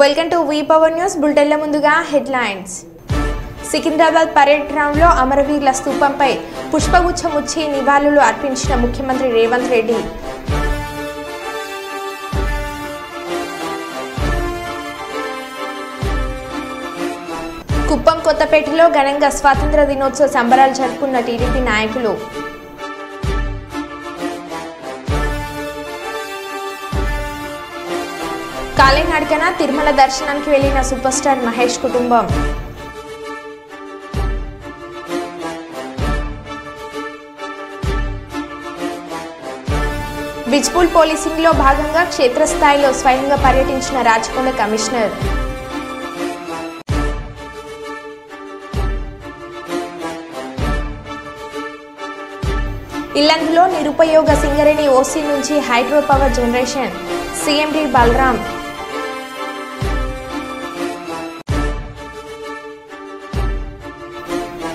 Welcome to V power news బులెటిన్ల ముందుగా headlines. Secunderabad parade ground లో అమరవీరుల స్తూపంపై పుష్పగుచ్చం ఉంచి నివాళులు అర్పించిన ముఖ్యమంత్రి రేవంత్ రెడ్డి. కుప్పం కొత్తపేటలో ఘనంగా స్వాతంత్ర దినోత్సవ సంబరాలు జరుపుకున్న టీడీపీ నాయకులు. కాలినడకన తిరుమల దర్శనానికి వెళ్లిన సూపర్ స్టార్ మహేష్ కుటుంబం. బిజ్పూల్ పోలీసింగ్ లో భాగంగా క్షేత్రస్థాయిలో స్వయంగా పర్యటించిన రాచకొండ కమిషనర్. ఇల్లందులో నిరుపయోగ సింగరేణి ఓసీ నుంచి hydro power generation. CMD Balram.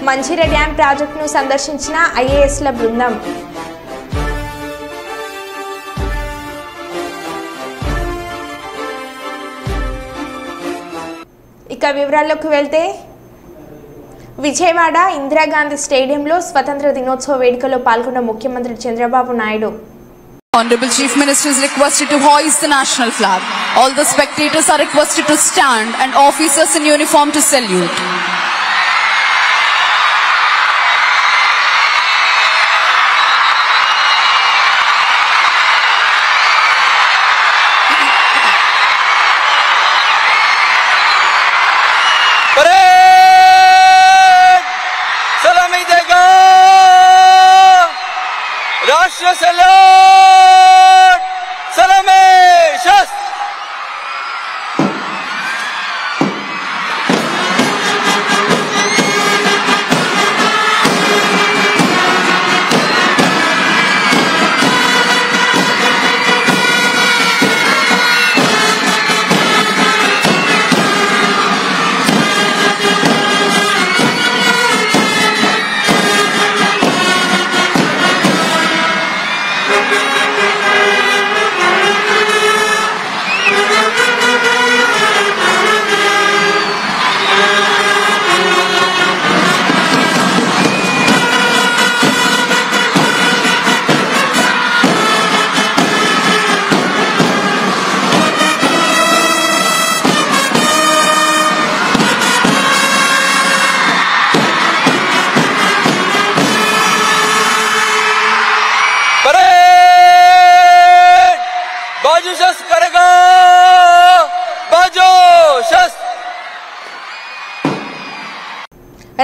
Mancherial dam ప్రాజెక్టును సందర్శించిన ఐఏఎస్ల బృందం. ఇక వివరాల్లోకి వెళ్తే, విజయవాడ ఇందిరాగాంధీ స్టేడియంలో స్వతంత్ర దినోత్సవ వేడుకలో పాల్గొన్న ముఖ్యమంత్రి Chandrababu Naidu. Honorable Chief Minister is requested to hoist the national flag. All the spectators are requested to stand and officers in uniform to salute. Salami dega Rashtra Salute Salame Shast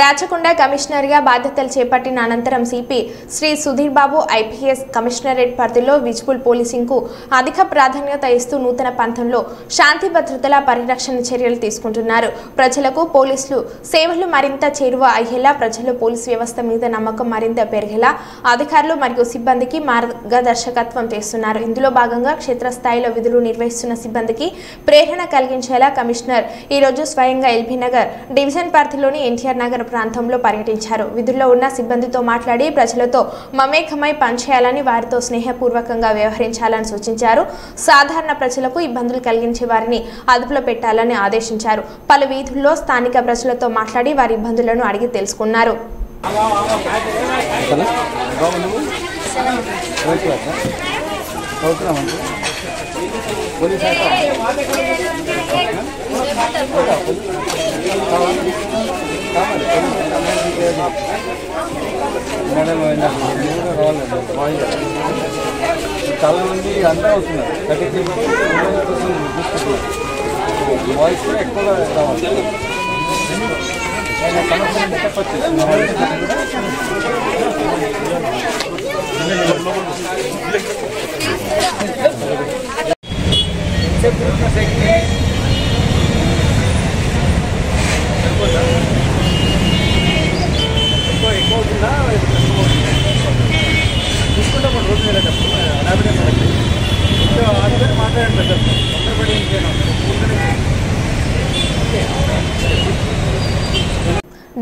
Rachakonda commissioner గా బాధ్యతలు చేపట్టిన అనంతరం CP Shri Sudheer Babu IPS commissionerate పరిధిలో విజ్పూల్ policing కు అధిక ప్రాధాన్యత ఇస్తూ నూతన పంథంలో శాంతి భద్రతల పరిరక్షణ చర్యలు తీసుకుంటున్నారు. ప్రజలకు పోలీసులు సేవలు మరింత చేరువ అయ్యేలా, ప్రజలు పోలీసు వ్యవస్థ మీద నమ్మకం మరింత పెరిగేలా అధికారులు మరియు సిబ్బందికి మార్గదర్శకత్వం చేస్తున్నారు. ఇందులో భాగంగా క్షేత్రస్థాయిలో విధులు నిర్వహిస్తున్న సిబ్బందికి ప్రేరణ కలిగించేలా కమిషనర్ ఈ రోజు స్వయంగా ఎల్బీ నగర్ డివిజన్ పరిధిలోని ఎన్టీఆర్ నగర్ ప్రాంతంలో పర్యటించారు. విధుల్లో ఉన్న సిబ్బందితో మాట్లాడి ప్రజలతో మమేకమై పనిచేయాలని, వారితో స్నేహపూర్వకంగా వ్యవహరించాలని సూచించారు. సాధారణ ప్రజలకు ఇబ్బందులు కలిగించే వారిని అదుపులో పెట్టాలని ఆదేశించారు. పలు వీధుల్లో స్థానిక ప్రజలతో మాట్లాడి వారి ఇబ్బందులను అడిగి తెలుసుకున్నారు. చాలా మంది అంతా వస్తున్నారు. 33% వాయిస్ కూడా ఎక్కువగా రావాలి.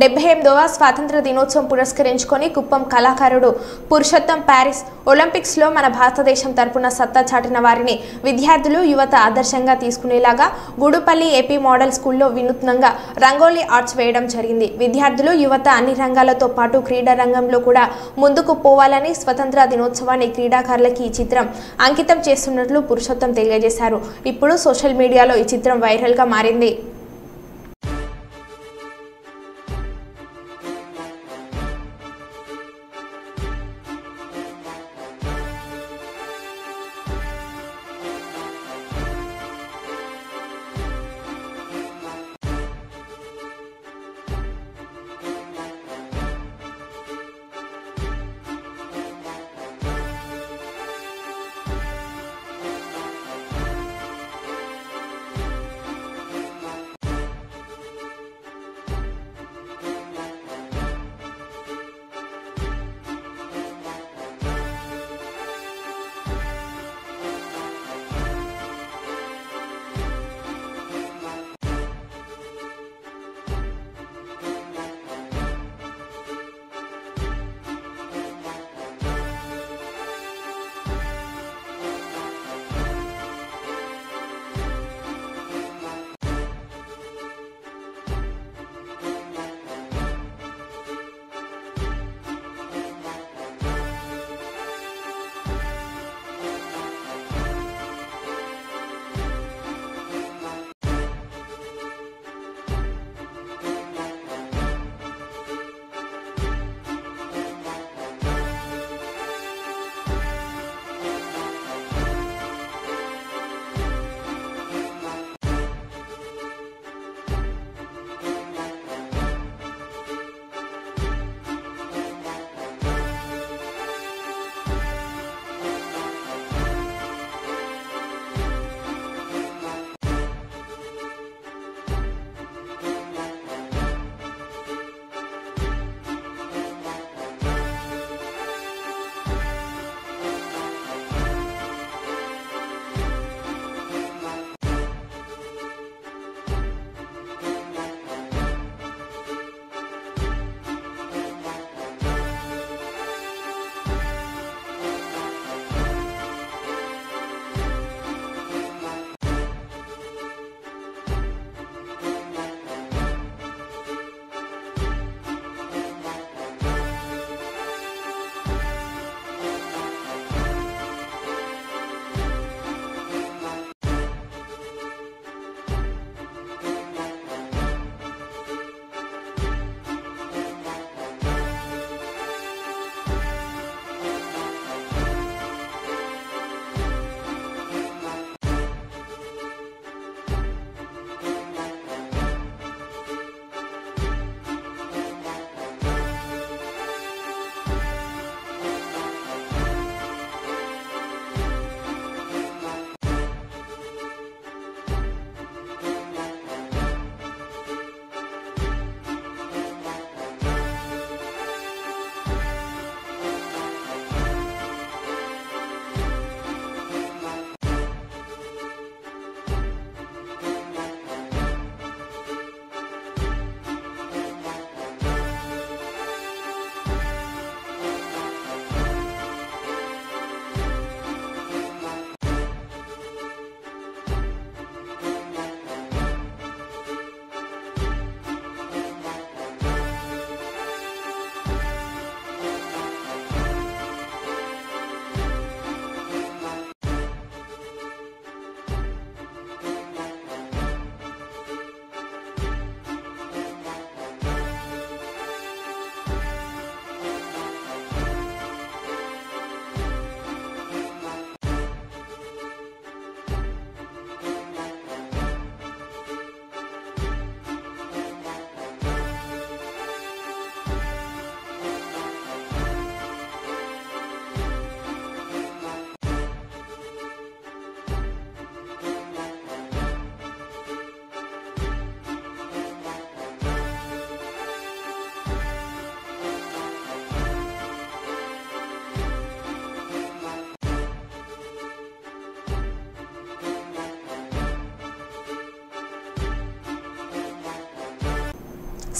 78వ స్వాతంత్ర దినోత్సవం పురస్కరించుకొని కుప్పం కళాకారుడు పురుషోత్తం ప్యారిస్ ఒలింపిక్స్లో మన భారతదేశం తరపున సత్తా చాటిన వారిని విద్యార్థులు యువత ఆదర్శంగా తీసుకునేలాగా గూడుపల్లి ఏపీ మోడల్ స్కూల్లో వినూత్నంగా రంగోలీ ఆర్ట్స్ వేయడం జరిగింది. విద్యార్థులు యువత అన్ని రంగాలతో పాటు క్రీడా రంగంలో కూడా ముందుకు పోవాలని స్వతంత్ర దినోత్సవాన్ని క్రీడాకారులకి ఈ చిత్రం అంకితం చేస్తున్నట్లు పురుషోత్తం తెలియజేశారు. ఇప్పుడు సోషల్ మీడియాలో ఈ చిత్రం వైరల్గా మారింది.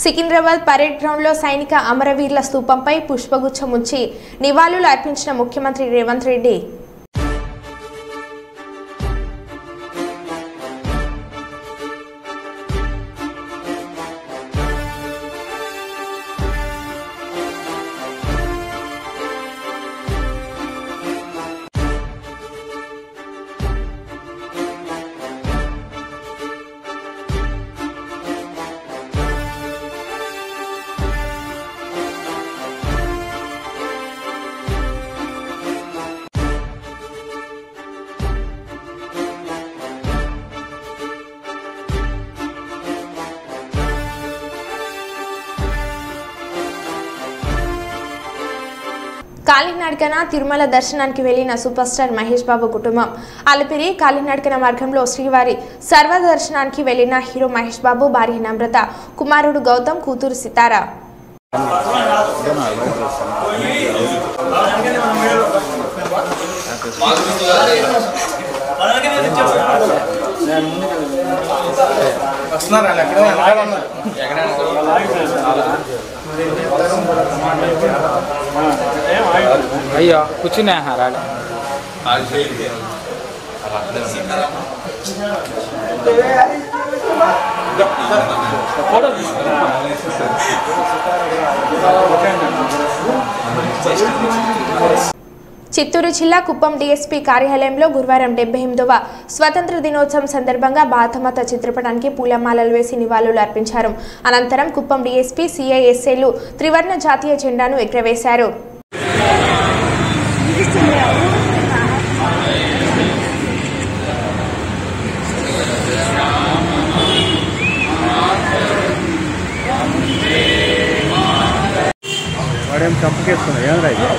సికింద్రాబాద్ పరేడ్ గ్రౌండ్లో సైనిక అమరవీరుల స్తూపంపై పుష్పగుచ్చం ఉంచి నివాళులు అర్పించిన ముఖ్యమంత్రి రేవంత్ రెడ్డి. కాలినడకన తిరుమల దర్శనానికి వెళ్లిన సూపర్ స్టార్ మహేష్ బాబు కుటుంబం అలిపిరి కాలినడకన మార్గంలో శ్రీవారి సర్వదర్శనానికి వెళ్లిన హీరో మహేష్ బాబు భార్య నమ్రత, కుమారుడు గౌతమ్, కూతురు సితారా. అయ్యో కూర్చున్నా రాలే చిత్తూరు జిల్లా కుప్పం డీఎస్పీ కార్యాలయంలో గురువారం 78వ స్వతంత్ర దినోత్సవం సందర్భంగా భారతమాత చిత్రపటానికి పూలమాలలు వేసి నివాళులు అర్పించారు. అనంతరం కుప్పం డీఎస్పీ సిఐఎస్ఏలు త్రివర్ణ జాతీయ జెండాను ఎగురవేశారు. వాడేం చంపకేస్తున్నా ఏం రైతు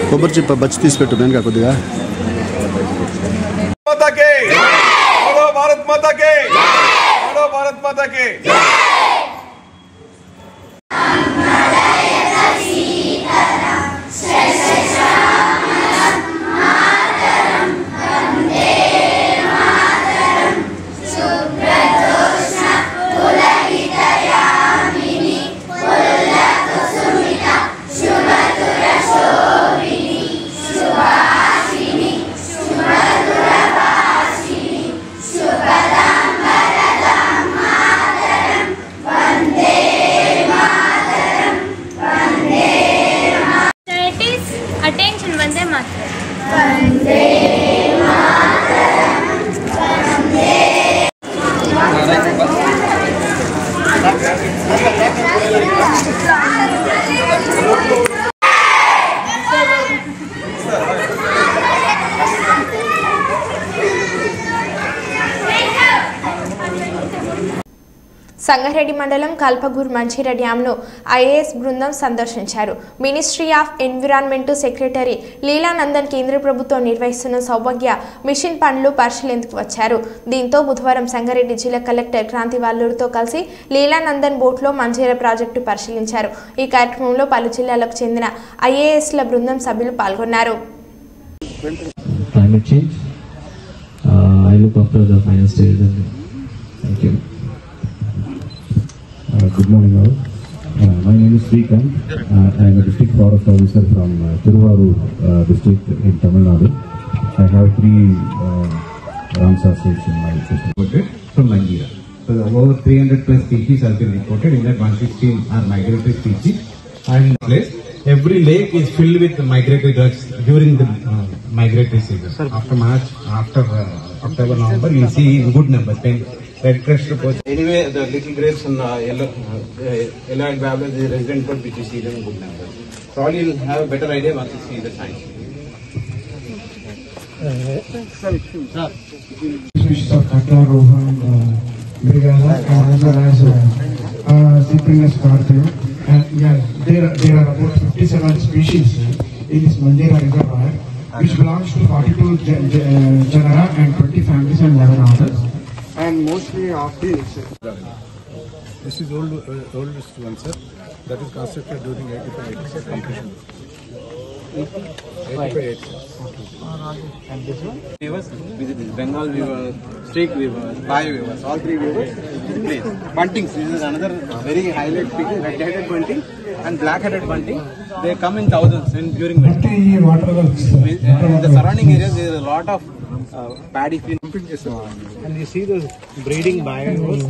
కొబ్బరి చిప్ప బచ్చి తీసి పెట్టు వెనక కొద్దిగా. భారత్ మాతాకి భారత్ మాతాకి. సంగారెడ్డి మండలం కల్పగూర్ మంచిర డ్యాంను ఐఏఎస్ బృందం సందర్శించారు. మినిస్ట్రీ ఆఫ్ ఎన్విరాన్మెంట్ సెక్రటరీ లీలానందన్ కేంద్ర ప్రభుత్వం నిర్వహిస్తున్న సౌభాగ్య మిషన్ పనులు పరిశీలించేందుకు వచ్చారు. దీంతో బుధవారం సంగారెడ్డి జిల్లా కలెక్టర్ క్రాంతి వాల్లూరుతో కలిసి లీలానందన్ బోట్లో మంచిర ప్రాజెక్టు పరిశీలించారు. ఈ కార్యక్రమంలో పలు జిల్లాలకు చెందిన ఐఏఎస్ల బృందం సభ్యులు పాల్గొన్నారు. I look after the finance stage. And thank you. Good morning all. My name is Srikanth. I am a district forest officer from Tiruvarur district in Tamil Nadu. I have 3 Ramsar sites in my system. From Nigeria. So over 300 plus species have been reported. In that 116 are migratory species. And every lake is filled with migratory ducks during the migratory season. After March, after October, November, you see in good numbers. Red crest reports. Anyway, the little grapes and yellow and babbler is a resident bird which you see them in good numbers. Probably you'll have a better idea once you see the signs. Species of Kata, Rohan, Brigada, as well as Cyprinus Scorpio. And yeah, there are about 57 species in this Mandira reservoir, which belongs to 42 genera and 20 families and 11 orders. And mostly of these. This is oldest one, sir. That is constructed during 85 completion. 85. And this one? Weavers, visit this Bengal weaver, streak weavers, fly weavers, all 3 weavers. Buntings, this is another very highlight feature, red-headed bunting and black-headed bunting. They come in thousands during winter. In the surrounding areas, there is a lot of paddy field. And you see those breeding bios.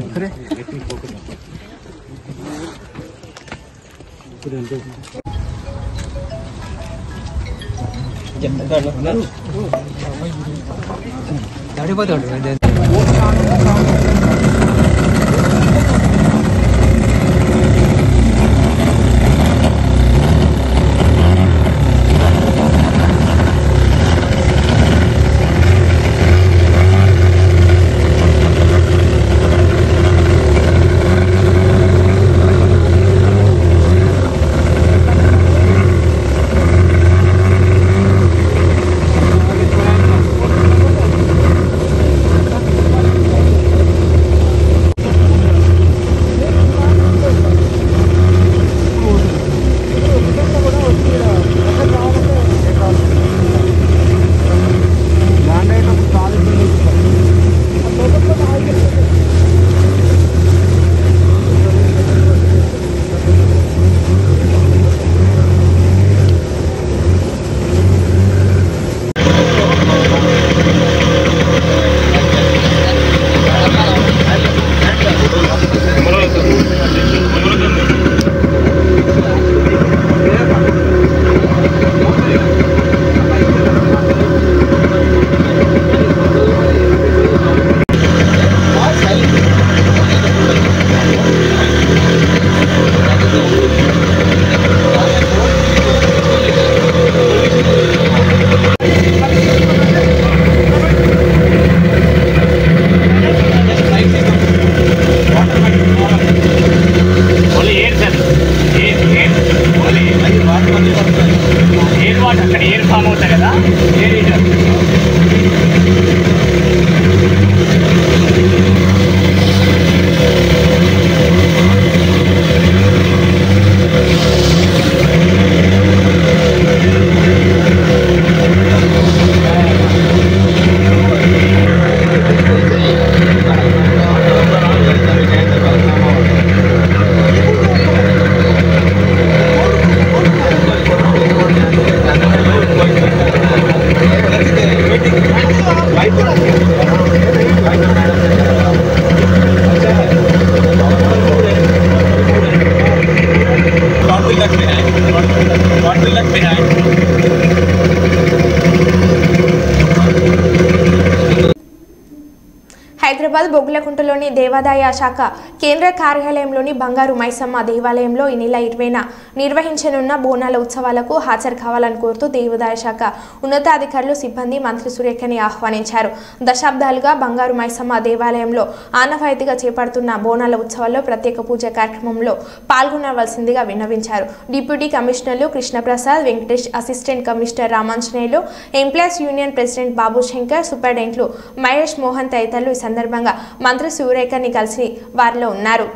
Hyderabad బొగ్గులకుంటలోని దేవాదాయ శాఖ కేంద్ర కార్యాలయంలోని బంగారు మైసమ్మ దేవాలయంలో ఈ నెల 20న నిర్వహించనున్న బోనాల ఉత్సవాలకు హాజరు కావాలని కోరుతూ దేవాదాయ శాఖ ఉన్నతాధికారులు సిబ్బంది మంత్రి సురేఖని ఆహ్వానించారు. దశాబ్దాలుగా బంగారు మైసమ్మ దేవాలయంలో ఆనవాయితీగా చేపడుతున్న బోనాల ఉత్సవాల్లో ప్రత్యేక పూజ కార్యక్రమంలో పాల్గొనవలసిందిగా విన్నవించారు. డిప్యూటీ కమిషనర్లు Krishnaprasad, Venkatesh, assistant commissioner Ramanjaneyulu, employees union president Babu Shankar, సూపరింటెండెంట్లు మహేష్ మోహన్ తదితరులు ఈ సందర్భంగా మంత్రి సురేఖని కలిసి వారిలో ఉన్నారు.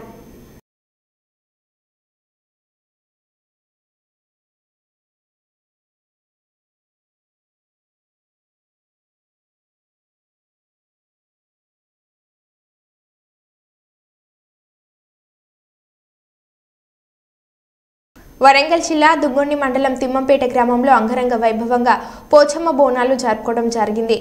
వరంగల్ జిల్లా దుగ్గొండి మండలం తిమ్మంపేట గ్రామంలో అంగరంగ వైభవంగా పోచమ్మ బోనాలు జరుపుకోవడం జరిగింది.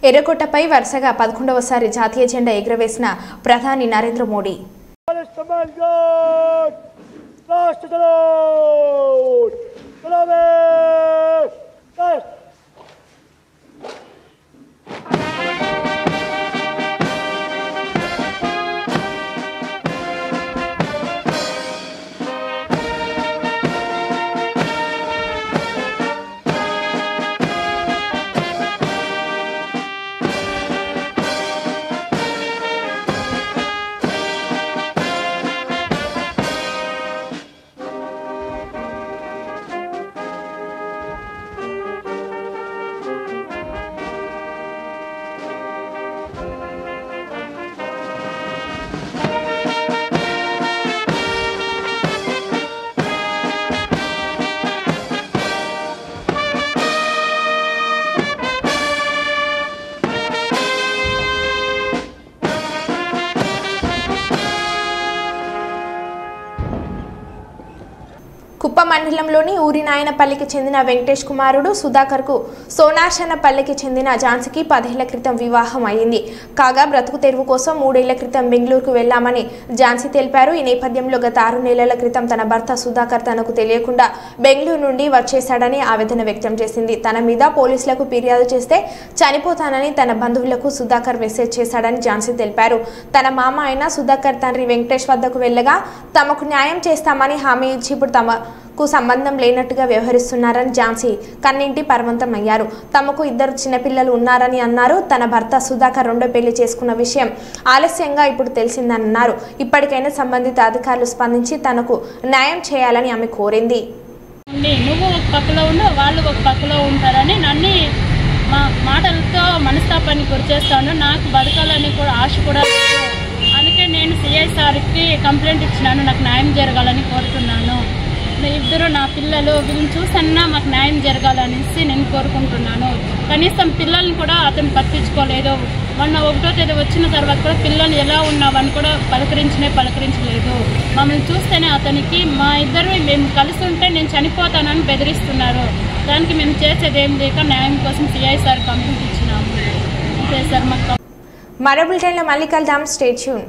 ఎర్రకోటపై వరుసగా 11వసారి జాతీయ జెండా ఎగురవేసిన ప్రధాని నరేంద్ర మోడీ. కుప్ప మండలంలోని ఊరినాయనపల్లికి చెందిన వెంకటేష్ కుమారుడు సుధాకర్కు సోనార్షనపల్లికి చెందిన ఝాన్సీకి 10 ఏళ్ల క్రితం వివాహం అయింది. కాగా బ్రతుకు తెరువు కోసం 3 ఏళ్ల క్రితం బెంగళూరుకు వెళ్లామని ఝాన్సీ తెలిపారు. ఈ నేపథ్యంలో గత 6 నెలల క్రితం తన భర్త సుధాకర్ తనకు తెలియకుండా బెంగళూరు నుండి వచ్చేశాడని ఆవేదన వ్యక్తం చేసింది. తన మీద పోలీసులకు ఫిర్యాదు చేస్తే చనిపోతానని తన బంధువులకు సుధాకర్ మెసేజ్ చేశాడని ఝాన్సీ తెలిపారు. తన మామ అయిన సుధాకర్ తండ్రి వెంకటేష్ వద్దకు వెళ్లగా తమకు న్యాయం చేస్తామని హామీ ఇచ్చి ఇప్పుడు తమకు సంబంధం లేనట్టుగా వ్యవహరిస్తున్నారని ఝాన్సీ కన్నింటి పర్వంతం అయ్యారు. తమకు 2 చిన్నపిల్లలు ఉన్నారని అన్నారు. తన భర్త సుధాకర్ 2వ పెళ్లి చేసుకున్న విషయం ఆలస్యంగా ఇప్పుడు తెలిసిందని అన్నారు. ఇప్పటికైనా సంబంధిత అధికారులు స్పందించి తనకు న్యాయం చేయాలని ఆమె కోరింది. నువ్వు ఒక పక్కలో ఉండు, వాళ్ళు ఒక పక్కలో ఉంటారని నన్ను మాటలతో మనస్తాపాన్ని గురిచేస్తాను. నాకు బతకాలని కూడా ఆశ కూడా లేదు. అందుకే నేను సిఐ సార్కి కంప్లైంట్ ఇచ్చినాను. నాకు న్యాయం జరగాలని కోరుతున్నాను. 2 నా పిల్లలు వీళ్ళని చూసన్నా మాకు న్యాయం జరగాలనేసి నేను కోరుకుంటున్నాను. కనీసం పిల్లల్ని కూడా అతను పట్టించుకోలేదు. మొన్న 1వ తేదీ వచ్చిన తర్వాత కూడా పిల్లలు ఎలా ఉన్నావని కూడా పలకరించలేదు. మమ్మల్ని చూస్తేనే అతనికి మా ఇద్దరు మేము కలిసి ఉంటే నేను చనిపోతానని బెదిరిస్తున్నారు. దానికి మేము చేసేదేం లేక న్యాయం కోసం సిఐ సార్ కంప్లైంట్ ఇచ్చినాము. అంతే సార్. మాకు మరో బులెటిన్లో మళ్ళీ కలుద్దాం. Stay tune.